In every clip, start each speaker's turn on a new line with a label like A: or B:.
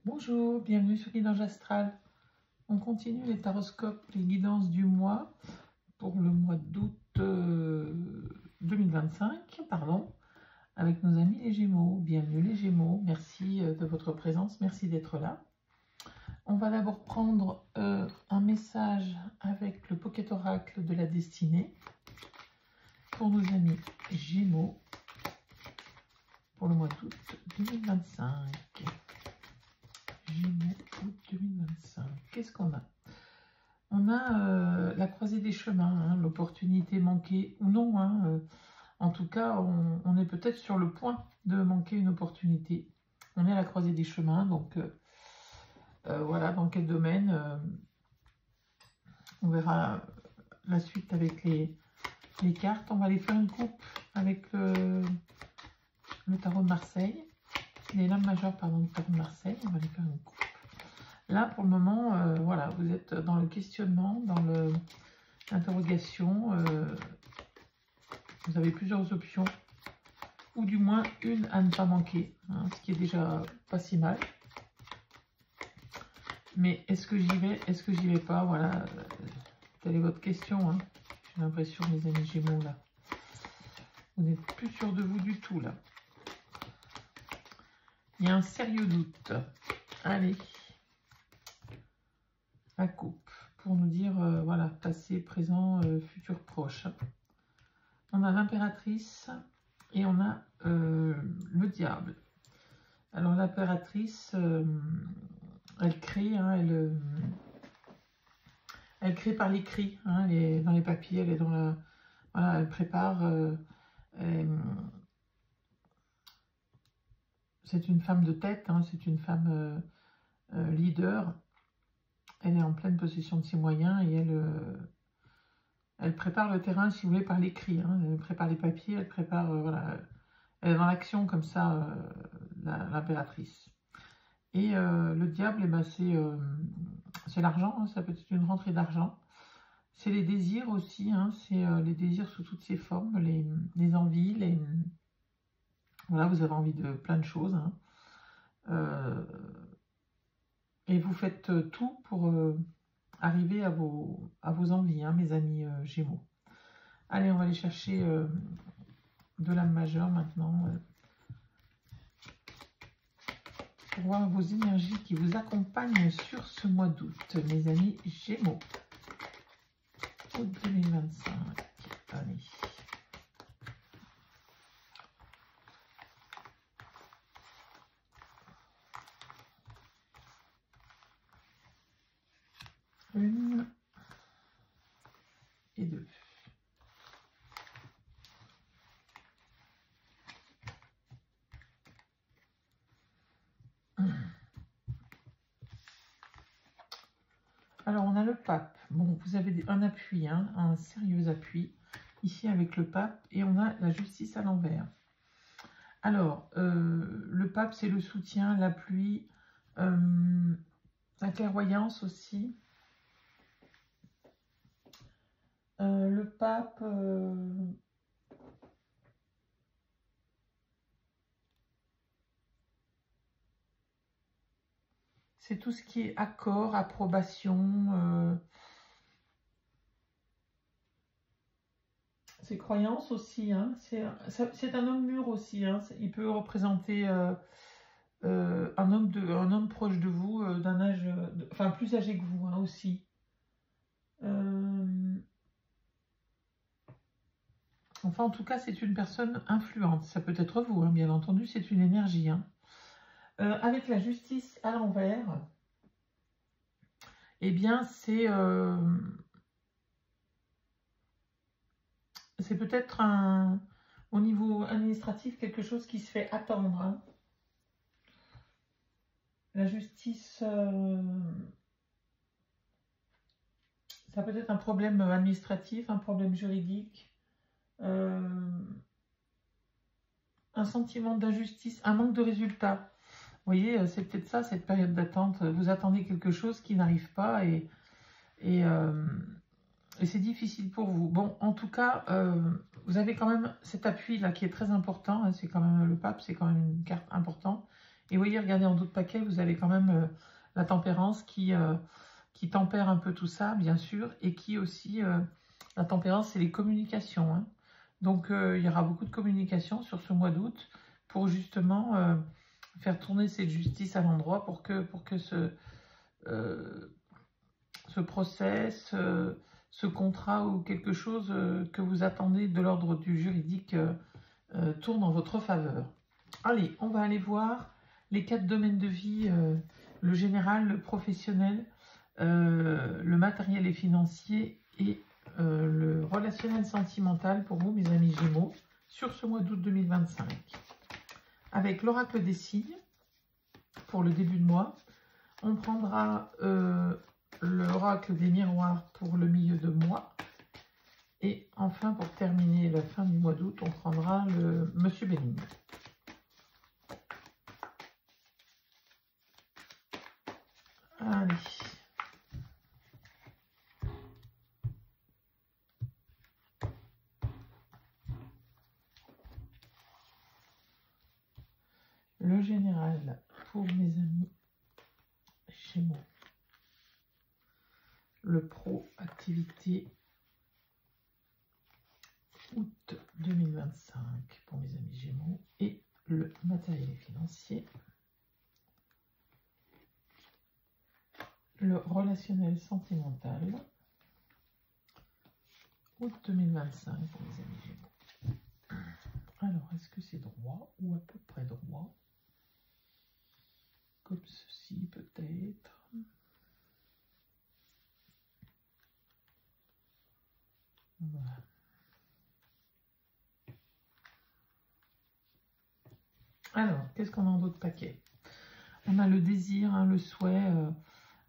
A: Bonjour, bienvenue sur Guidance Astral. On continue les taroscopes, les guidances du mois pour le mois d'août 2025, avec nos amis les Gémeaux. Bienvenue les Gémeaux, merci de votre présence, merci d'être là. On va d'abord prendre un message avec le Pocket Oracle de la destinée pour nos amis Gémeaux pour le mois d'août 2025. Gémeaux, août 2025. Qu'est-ce qu'on a? On a la croisée des chemins, l'opportunité manquée ou non. En tout cas, on est peut-être sur le point de manquer une opportunité. On est à la croisée des chemins, donc voilà, dans quel domaine. On verra la suite avec les cartes. On va aller faire une coupe avec le tarot de Marseille. Les lames majeures, pardon, du tarot de Marseille. On va aller faire une coupe. Là, pour le moment, voilà, vous êtes dans le questionnement, dans l'interrogation. Vous avez plusieurs options, ou du moins une à ne pas manquer, ce qui est déjà pas si mal. Mais est-ce que j'y vais, est-ce que j'y vais pas? Voilà, telle est votre question. J'ai l'impression, mes amis Gémeaux, là. Vous n'êtes plus sûr de vous du tout, là. Il y a un sérieux doute. Allez. La coupe. Pour nous dire, voilà, passé, présent, futur proche. On a l'impératrice et on a le diable. Alors l'impératrice, elle crée, elle crée par l'écrit, elle est dans les papiers, elle est dans la, voilà, elle prépare. C'est une femme de tête, c'est une femme leader. Elle est en pleine possession de ses moyens et elle prépare le terrain, si vous voulez, par l'écrit. Elle prépare les papiers, elle prépare, voilà, elle est dans l'action comme ça, l'impératrice. Et le diable, eh ben, c'est l'argent, ça peut être une rentrée d'argent. C'est les désirs aussi, c'est les désirs sous toutes ses formes, les envies, voilà, vous avez envie de plein de choses. Et vous faites tout pour arriver à vos envies, mes amis Gémeaux. Allez, on va aller chercher de l'âme majeure maintenant. Pour voir vos énergies qui vous accompagnent sur ce mois d'août, mes amis Gémeaux. Août 2025. Allez. Une et deux. Alors, on a le pape. Bon, vous avez un appui, un sérieux appui, ici avec le pape, et on a la justice à l'envers. Alors, le pape, c'est le soutien, l'appui, la clairvoyance aussi. Le pape... c'est tout ce qui est accord, approbation, c'est croyance aussi. C'est un homme mûr aussi. Il peut représenter un homme proche de vous, d'un âge, enfin plus âgé que vous aussi. Enfin, en tout cas, c'est une personne influente. Ça peut être vous, bien entendu, c'est une énergie. Avec la justice à l'envers, eh bien, c'est peut-être au niveau administratif quelque chose qui se fait attendre. La justice, ça peut être un problème administratif, un problème juridique, un sentiment d'injustice, un manque de résultats. Vous voyez, c'est peut-être ça, cette période d'attente. Vous attendez quelque chose qui n'arrive pas et c'est difficile pour vous. Bon, en tout cas, vous avez quand même cet appui-là qui est très important. C'est quand même le pape, c'est quand même une carte importante. Et vous voyez, regardez en d'autres paquets, vous avez quand même la tempérance qui tempère un peu tout ça, bien sûr, et qui aussi, la tempérance, c'est les communications. Hein. Donc, il y aura beaucoup de communication sur ce mois d'août pour justement faire tourner cette justice à l'endroit pour que ce process, ce contrat ou quelque chose que vous attendez de l'ordre du juridique tourne en votre faveur. Allez, on va aller voir les 4 domaines de vie, le général, le professionnel, le matériel et financier et le relationnel sentimental pour vous, mes amis Gémeaux, sur ce mois d'août 2025. Avec l'oracle des signes, pour le début de mois, on prendra l'oracle des miroirs pour le milieu de mois. Et enfin, pour terminer la fin du mois d'août, on prendra le Monsieur Bénigne. Allez. Le général pour mes amis Gémeaux. Le pro activité août 2025 pour mes amis Gémeaux et le matériel financier. Le relationnel sentimental août 2025 pour mes amis Gémeaux. Alors, est-ce que c'est droit ou à peu près droit? Comme ceci peut-être. Voilà. Alors, qu'est-ce qu'on a en d'autres paquets? On a le désir, hein, le souhait,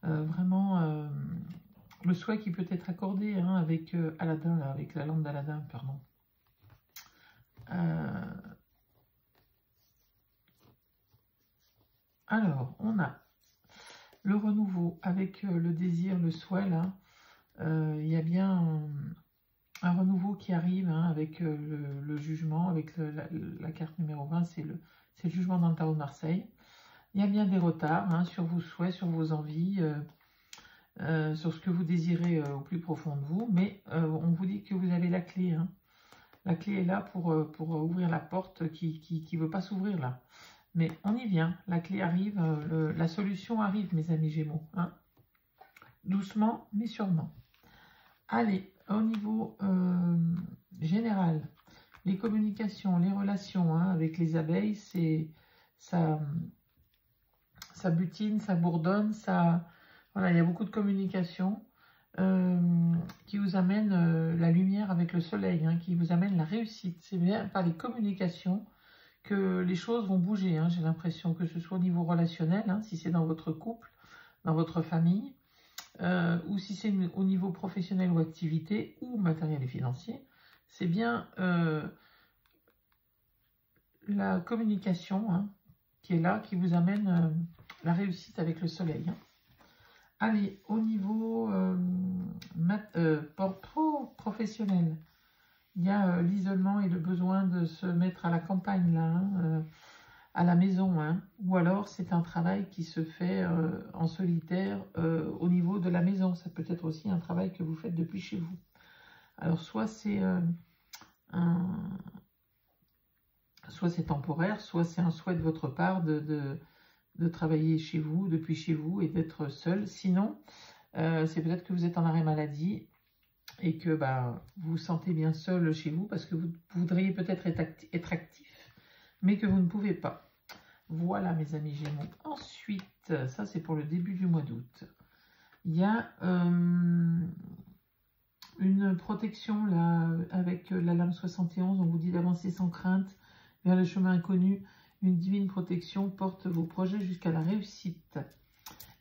A: vraiment le souhait qui peut être accordé hein, avec Aladdin, là, avec la lampe d'Aladin, pardon. Alors, on a le renouveau avec le désir, le souhait, là. Il y a bien un renouveau qui arrive hein, avec le jugement, avec la carte numéro 20, c'est le jugement dans le tarot de Marseille. Il y a bien des retards hein, sur vos souhaits, sur vos envies, sur ce que vous désirez au plus profond de vous, mais on vous dit que vous avez la clé. Hein. La clé est là pour ouvrir la porte qui ne veut pas s'ouvrir là. Mais on y vient, la clé arrive, la solution arrive, mes amis Gémeaux. Hein. Doucement, mais sûrement. Allez, au niveau général, les communications, les relations hein, avec les abeilles, ça butine, ça bourdonne, voilà, il y a beaucoup de communication qui vous amène la lumière avec le soleil, hein, qui vous amène la réussite. C'est bien par les communications que les choses vont bouger. Hein, j'ai l'impression que ce soit au niveau relationnel, hein, si c'est dans votre couple, dans votre famille, ou si c'est au niveau professionnel ou activité, ou matériel et financier. C'est bien la communication hein, qui est là, qui vous amène la réussite avec le soleil. Hein. Allez, au niveau professionnel, il y a l'isolement et le besoin de se mettre à la campagne, là, hein, à la maison. Hein, ou alors, c'est un travail qui se fait en solitaire au niveau de la maison. Ça peut être aussi un travail que vous faites depuis chez vous. Alors, soit c'est temporaire, soit c'est un souhait de votre part de travailler chez vous, depuis chez vous et d'être seul. Sinon, c'est peut-être que vous êtes en arrêt maladie et que vous vous sentez bien seul chez vous parce que vous voudriez peut-être être actif, mais que vous ne pouvez pas. Voilà, mes amis Gémeaux. Ensuite, ça c'est pour le début du mois d'août. Il y a une protection là avec la lame 71. On vous dit d'avancer sans crainte vers le chemin inconnu. Une divine protection porte vos projets jusqu'à la réussite.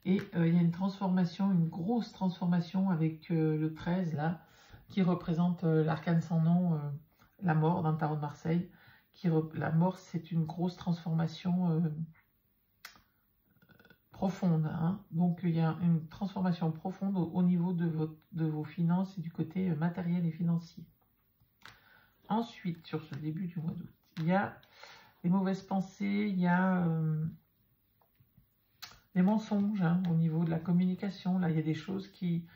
A: Et il y a une transformation, une grosse transformation avec le 13 là, qui représente l'arcane sans nom, la mort dans le tarot de Marseille. La mort, c'est une grosse transformation profonde. Hein. Donc il y a une transformation profonde au niveau de vos finances et du côté matériel et financier. Ensuite, sur ce début du mois d'août, il y a les mauvaises pensées, il y a des mensonges hein, au niveau de la communication. Là, il y a des choses qui...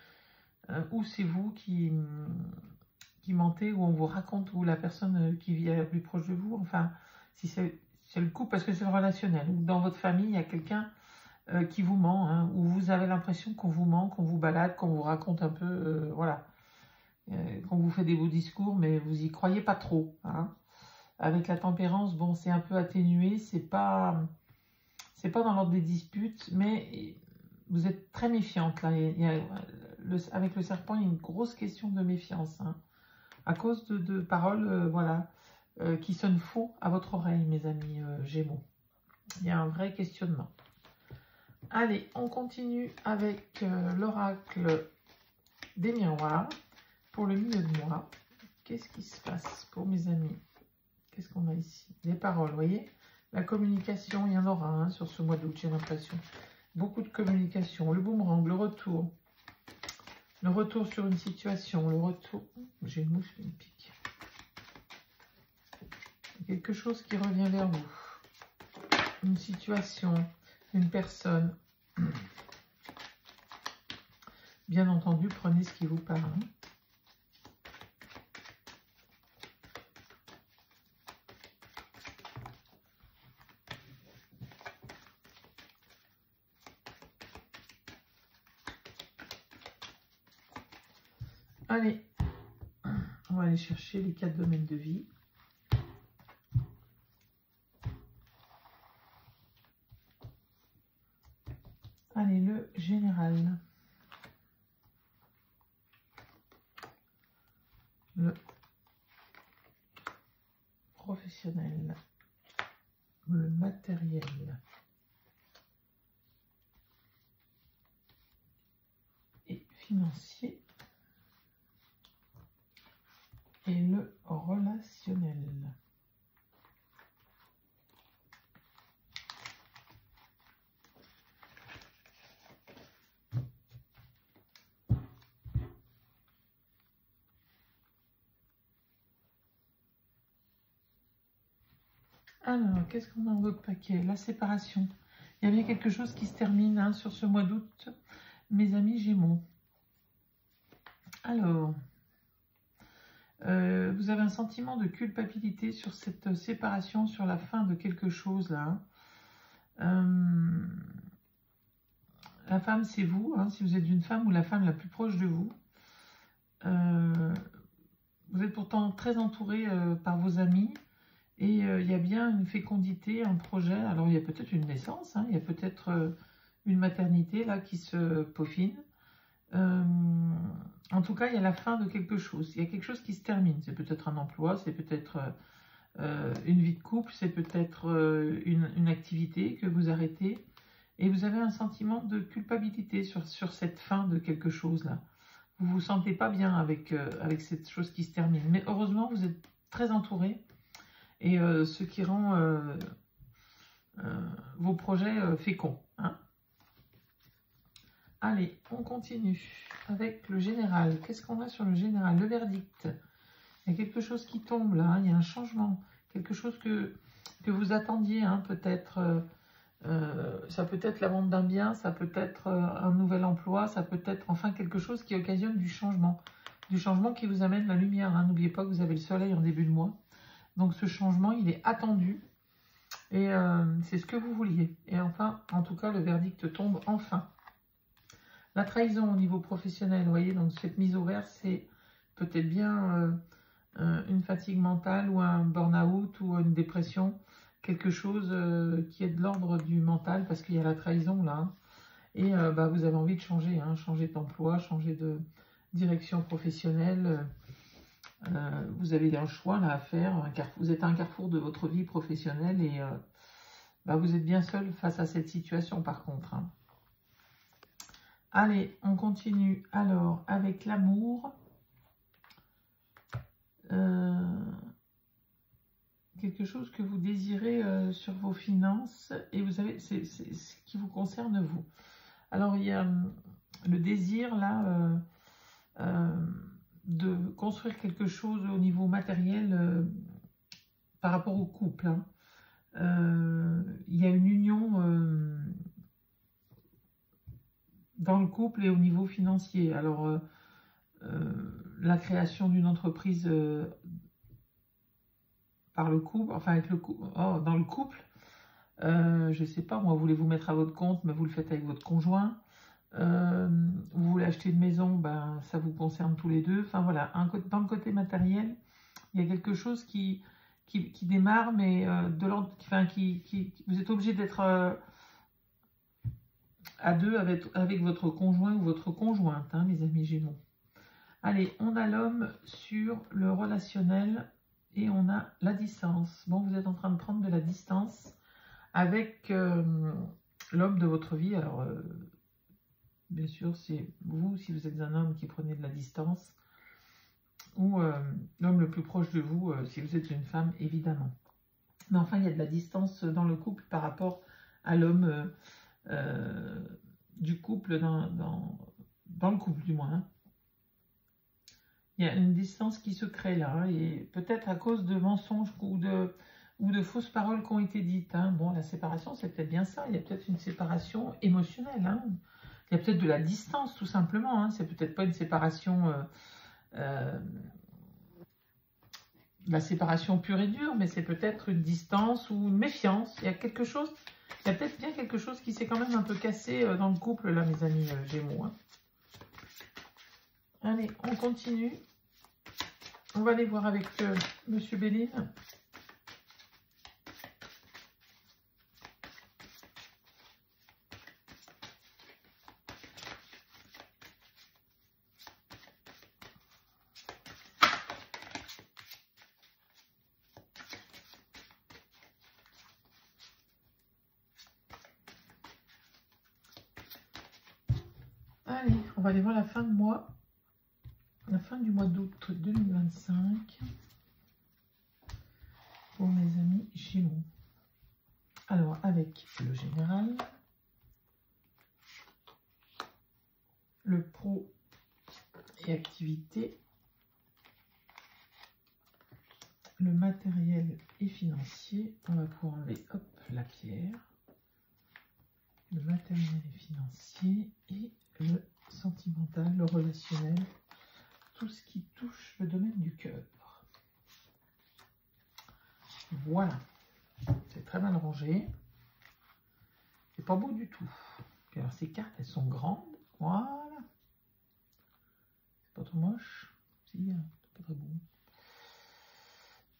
A: ou c'est vous qui mentez, ou on vous raconte, ou la personne qui vit la plus proche de vous. Enfin, si c'est le couple, parce que c'est le relationnel. Ou dans votre famille, il y a quelqu'un qui vous ment, hein, ou vous avez l'impression qu'on vous ment, qu'on vous balade, qu'on vous raconte un peu, voilà. Qu'on vous fait des beaux discours, mais vous y croyez pas trop. Hein. Avec la tempérance, bon, c'est un peu atténué, c'est pas dans l'ordre des disputes, mais vous êtes très méfiante là. Avec le serpent, il y a une grosse question de méfiance, hein, à cause de paroles, voilà, qui sonnent faux à votre oreille, mes amis Gémeaux. Il y a un vrai questionnement. Allez, on continue avec l'oracle des miroirs. Pour le milieu de mois, qu'est-ce qui se passe pour mes amis? Qu'est-ce qu'on a ici? Les paroles, vous voyez? La communication, il y en aura hein, sur ce mois d'août, j'ai l'impression. Beaucoup de communication. Le boomerang, le retour. Le retour sur une situation. Le retour... J'ai une mouche qui me pique. Quelque chose qui revient vers vous. Une situation, une personne. Bien entendu, prenez ce qui vous parle. Hein. Allez, on va aller chercher les 4 domaines de vie. Allez, le général. Le professionnel. Le matériel. Et financier. Et le relationnel. Alors, qu'est-ce qu'on a dans votre paquet? La séparation. Il y a bien quelque chose qui se termine hein, sur ce mois d'août, mes amis Gémeaux. Alors... vous avez un sentiment de culpabilité sur cette séparation, sur la fin de quelque chose là. La femme, c'est vous, hein, si vous êtes une femme ou la femme la plus proche de vous. Vous êtes pourtant très entouré par vos amis et il y a bien une fécondité, un projet. Alors il y a peut-être une naissance, hein, il y a peut-être une maternité là qui se peaufine. En tout cas, il y a la fin de quelque chose. Il y a quelque chose qui se termine. C'est peut-être un emploi, c'est peut-être une vie de couple, c'est peut-être une activité que vous arrêtez. Et vous avez un sentiment de culpabilité sur cette fin de quelque chose là. Vous ne vous sentez pas bien avec cette chose qui se termine. Mais heureusement, vous êtes très entouré. Et ce qui rend vos projets féconds. Hein. Allez, on continue avec le général. Qu'est-ce qu'on a sur le général? Le verdict. Il y a quelque chose qui tombe là, il y a un changement. Quelque chose que vous attendiez, hein, peut-être. Ça peut être la vente d'un bien, ça peut être un nouvel emploi, ça peut être enfin quelque chose qui occasionne du changement. Du changement qui vous amène la lumière. Hein. N'oubliez pas que vous avez le soleil en début de mois. Donc ce changement, il est attendu. Et c'est ce que vous vouliez. Et enfin, en tout cas, le verdict tombe enfin. La trahison au niveau professionnel, vous voyez, donc cette mise au vert, c'est peut-être bien une fatigue mentale ou un burn-out ou une dépression, quelque chose qui est de l'ordre du mental, parce qu'il y a la trahison là. Hein. Et vous avez envie de changer, hein, changer d'emploi, changer de direction professionnelle. Vous avez un choix là à faire, vous êtes à un carrefour de votre vie professionnelle et vous êtes bien seul face à cette situation par contre. Hein. Allez, on continue alors avec l'amour. Quelque chose que vous désirez sur vos finances et vous avez, c'est ce qui vous concerne vous. Alors il y a le désir là de construire quelque chose au niveau matériel par rapport au couple. Hein. Il y a une union dans le couple et au niveau financier. Alors, la création d'une entreprise par le couple, enfin avec le dans le couple, je sais pas, moi, vous voulez vous mettre à votre compte, mais vous le faites avec votre conjoint. Vous voulez acheter une maison, ben, ça vous concerne tous les deux. Enfin voilà, dans le côté matériel, il y a quelque chose qui démarre, mais vous êtes obligé d'être à deux avec votre conjoint ou votre conjointe, hein, les amis Gémeaux. Allez, on a l'homme sur le relationnel et on a la distance. Bon, vous êtes en train de prendre de la distance avec l'homme de votre vie. Alors, bien sûr, c'est vous, si vous êtes un homme qui prenez de la distance, ou l'homme le plus proche de vous, si vous êtes une femme, évidemment. Mais enfin, il y a de la distance dans le couple par rapport à l'homme du couple, dans le couple du moins. Hein. Il y a une distance qui se crée là, et peut-être à cause de mensonges ou de fausses paroles qui ont été dites. Hein. Bon, la séparation, c'est peut-être bien ça. Il y a peut-être une séparation émotionnelle. Hein. Il y a peut-être de la distance, tout simplement. Hein. C'est peut-être pas une séparation, la séparation pure et dure, mais c'est peut-être une distance ou une méfiance. Il y a quelque chose, il y a peut-être bien quelque chose qui s'est quand même un peu cassé dans le couple, là, mes amis Gémeaux. Hein. Allez, on continue. On va aller voir avec Monsieur Béline. Allez, on va aller voir la fin de mois. La fin du mois d'août 2025 pour mes amis Gémeaux. Alors, avec le général, le pro et activité, le matériel et financier, on va pouvoir enlever hop, la pierre, le matériel et financier et le sentimental, le relationnel, tout ce qui touche le domaine du cœur. Voilà, c'est très mal rangé. C'est pas beau du tout. Puis alors ces cartes, elles sont grandes. Voilà. C'est pas trop moche. Si, c'est pas très beau.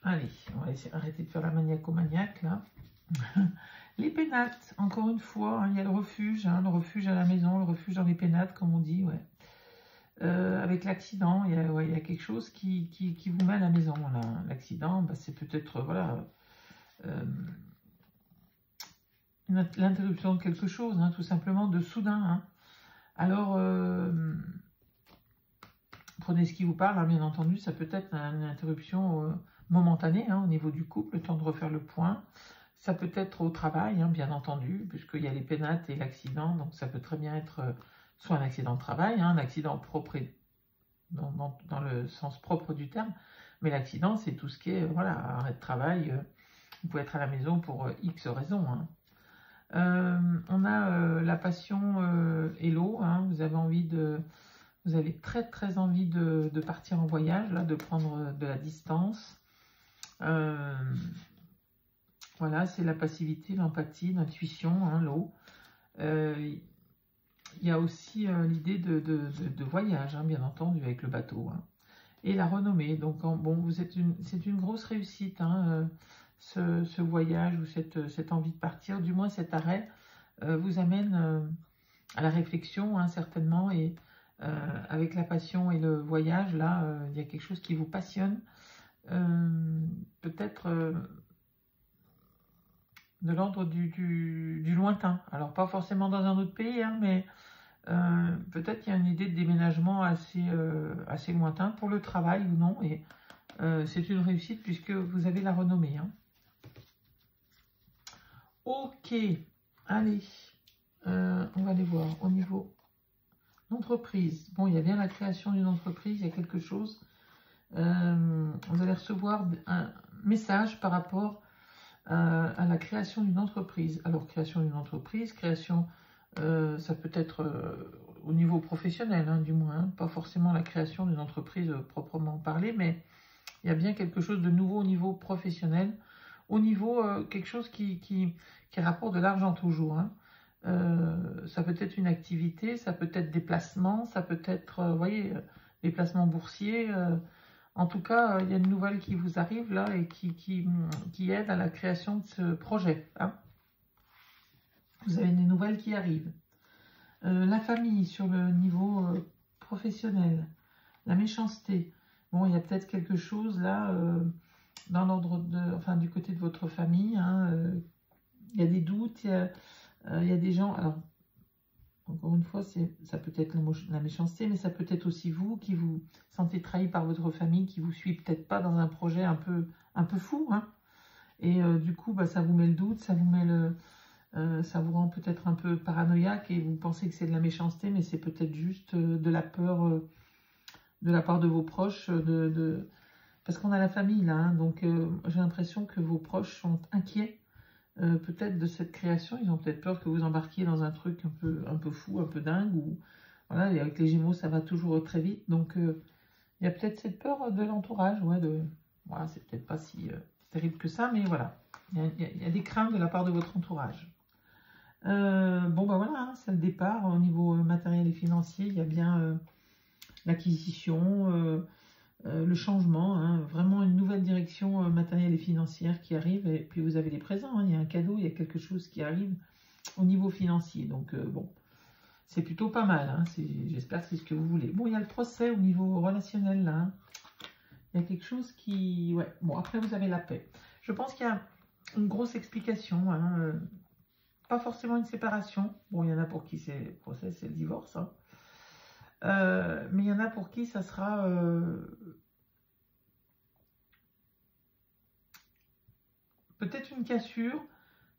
A: Allez, on va essayer d'arrêter de faire la maniaco-maniaque là. Les pénates, encore une fois, hein, il y a le refuge à la maison, le refuge dans les pénates, comme on dit, ouais. Avec l'accident, il y a quelque chose qui vous met à la maison. L'accident, bah, c'est peut-être voilà, l'interruption de quelque chose, hein, tout simplement de soudain. Hein. Alors, prenez ce qui vous parle, hein, bien entendu, ça peut être une interruption momentanée hein, au niveau du couple, le temps de refaire le point. Ça peut être au travail, hein, bien entendu, puisqu'il y a les pénates et l'accident, donc ça peut très bien être soit un accident de travail, hein, un accident propre dans le sens propre du terme, mais l'accident, c'est tout ce qui est voilà, arrêt de travail, vous pouvez être à la maison pour X raisons. Hein. On a la passion et l'eau, hein, vous avez très très envie de partir en voyage, là, de prendre de la distance. Voilà, c'est la passivité, l'empathie, l'intuition, hein, l'eau. Il y a aussi l'idée de voyage, hein, bien entendu, avec le bateau. Hein. Et la renommée. Donc, bon, c'est une grosse réussite, hein, ce voyage ou cette envie de partir. Du moins, cet arrêt vous amène à la réflexion, hein, certainement. Et avec la passion et le voyage, là, il y a quelque chose qui vous passionne. Peut-être de l'ordre du lointain. Alors, pas forcément dans un autre pays, hein, mais peut-être qu'il y a une idée de déménagement assez lointain pour le travail ou non. Et c'est une réussite puisque vous avez la renommée. Hein. Ok, allez, on va aller voir au niveau entreprise. Bon, il y a bien la création d'une entreprise, il y a quelque chose. Vous allez recevoir un message par rapport à la création d'une entreprise. Alors, création d'une entreprise, ça peut être au niveau professionnel, hein, du moins, hein, pas forcément la création d'une entreprise proprement parlée, mais il y a bien quelque chose de nouveau au niveau professionnel, au niveau quelque chose qui rapporte de l'argent toujours. Hein. Ça peut être une activité, ça peut être des placements, ça peut être, vous voyez, des placements boursiers. En tout cas, il y a une nouvelle qui vous arrive là et qui aide à la création de ce projet. Hein. Vous avez des nouvelles qui arrivent. La famille sur le niveau professionnel, la méchanceté. Bon, il y a peut-être quelque chose là dans l'ordre de, enfin du côté de votre famille. Hein, il y a des doutes, il y a des gens. Alors, encore une fois, ça peut être la méchanceté, mais ça peut être aussi vous qui vous sentez trahi par votre famille, qui vous suit peut-être pas dans un projet un peu fou. Hein, et du coup, bah, ça vous met le doute, ça vous met ça vous rend peut-être un peu paranoïaque et vous pensez que c'est de la méchanceté, mais c'est peut-être juste de la peur de la part de vos proches, parce qu'on a la famille là, hein, donc j'ai l'impression que vos proches sont inquiets peut-être de cette création, ils ont peut-être peur que vous embarquiez dans un truc un peu fou, un peu dingue, ou voilà, et avec les Gémeaux ça va toujours très vite, donc il y a peut-être cette peur de l'entourage, ouais, voilà, c'est peut-être pas si terrible que ça, mais voilà, il y a des craintes de la part de votre entourage. Bon, bah voilà, hein, c'est le départ au niveau matériel et financier. Il y a bien l'acquisition, le changement, hein, vraiment une nouvelle direction matérielle et financière qui arrive. Et puis vous avez les présents, hein, il y a un cadeau, il y a quelque chose qui arrive au niveau financier. Donc, bon, c'est plutôt pas mal. Hein, j'espère que c'est ce que vous voulez. Bon, il y a le procès au niveau relationnel là. Hein. Il y a quelque chose qui. Ouais, bon, après vous avez la paix. Je pense qu'il y a une grosse explication. Hein, pas forcément une séparation. Bon, il y en a pour qui c'est le procès, c'est le divorce. Hein. Mais il y en a pour qui ça sera peut-être une cassure.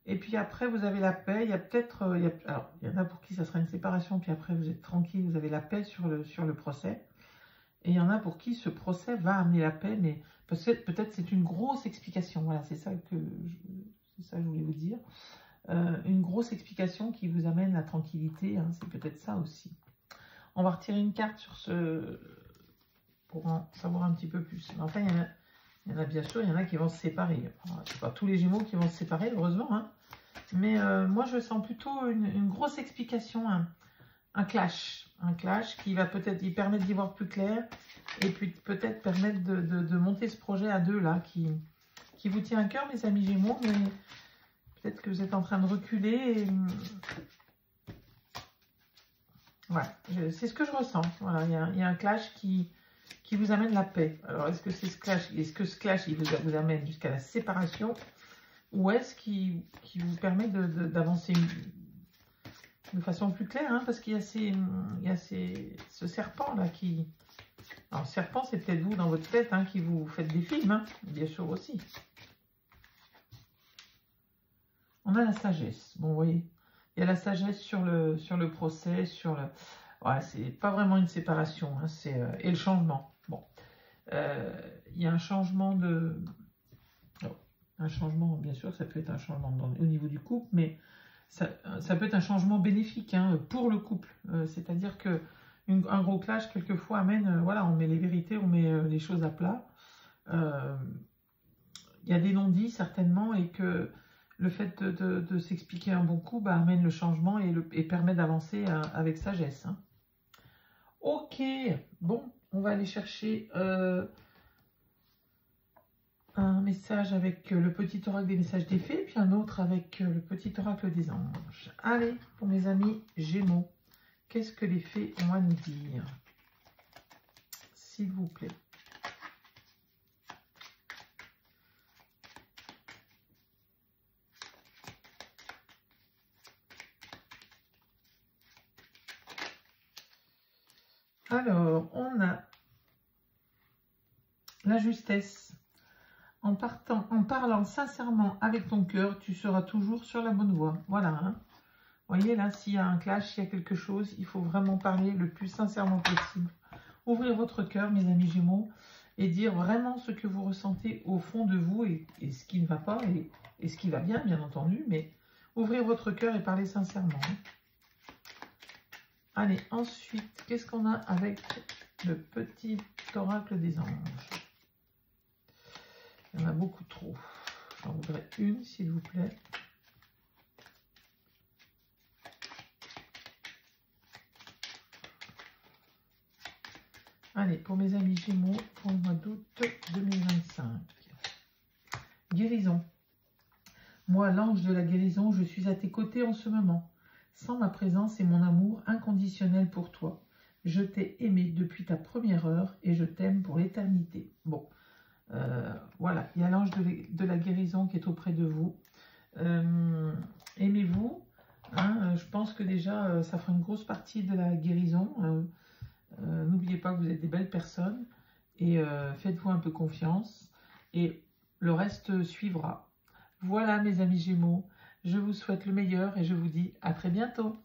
A: Et puis après, vous avez la paix. Il y a peut-être... alors, il y en a pour qui ça sera une séparation. Puis après, vous êtes tranquille. Vous avez la paix sur le procès. Et il y en a pour qui ce procès va amener la paix. Mais peut-être c'est une grosse explication. Voilà, c'est ça que je voulais vous dire. Une grosse explication qui vous amène la tranquillité, hein, c'est peut-être ça aussi. On va retirer une carte sur pour en savoir un petit peu plus. Mais enfin, il y en a bien sûr, il y en a qui vont se séparer. C'est pas tous les Gémeaux qui vont se séparer, heureusement. Hein. Mais moi, je sens plutôt une grosse explication, un clash. Un clash qui va peut-être y permettre d'y voir plus clair et puis peut-être permettre de monter ce projet à deux, là, qui vous tient à cœur, mes amis Gémeaux, mais... Peut-être que vous êtes en train de reculer. Voilà, c'est ce que je ressens. Voilà, il y a un clash qui vous amène la paix. Alors, est-ce que ce clash il vous amène jusqu'à la séparation, ou est-ce qu'il vous permet d'avancer de façon plus claire, hein, parce qu'il y a ce serpent là qui... Alors, serpent, c'est peut-être vous dans votre tête, hein, qui vous faites des films, hein, bien sûr aussi. On a la sagesse. Bon, vous voyez, il y a la sagesse sur le procès, ouais, c'est pas vraiment une séparation, hein, et le changement. Bon, il y a un changement un changement, bien sûr, ça peut être un changement au niveau du couple, mais ça peut être un changement bénéfique, hein, pour le couple. C'est-à-dire que un gros clash, quelquefois, amène, voilà, on met les vérités, on met les choses à plat. Il y a des non-dits, certainement, et que le fait de s'expliquer un bon coup amène le changement et permet d'avancer avec sagesse. Hein. Ok, bon, on va aller chercher un message avec le petit oracle des messages des fées, puis un autre avec le petit oracle des anges. Allez, pour mes amis Gémeaux, qu'est-ce que les fées ont à nous dire? S'il vous plaît. Alors, on a la justesse. En parlant sincèrement avec ton cœur, tu seras toujours sur la bonne voie. Voilà. Hein. Vous voyez, là, s'il y a un clash, s'il y a quelque chose, il faut vraiment parler le plus sincèrement possible. Ouvrir votre cœur, mes amis Gémeaux, et dire vraiment ce que vous ressentez au fond de vous et ce qui ne va pas et ce qui va bien entendu, mais ouvrir votre cœur et parler sincèrement. Hein. Allez, ensuite, qu'est-ce qu'on a avec le petit oracle des anges? Il y en a beaucoup trop. J'en voudrais une, s'il vous plaît. Allez, pour mes amis Gémeaux, pour le mois d'août 2025. Guérison. Moi, l'ange de la guérison, je suis à tes côtés en ce moment. Sans ma présence et mon amour inconditionnel pour toi. Je t'ai aimé depuis ta première heure et je t'aime pour l'éternité. Bon, voilà, il y a l'ange de la guérison qui est auprès de vous. Aimez-vous. Hein, je pense que déjà, ça fera une grosse partie de la guérison. N'oubliez pas que vous êtes des belles personnes et faites-vous un peu confiance et le reste suivra. Voilà mes amis Gémeaux, je vous souhaite le meilleur et je vous dis à très bientôt.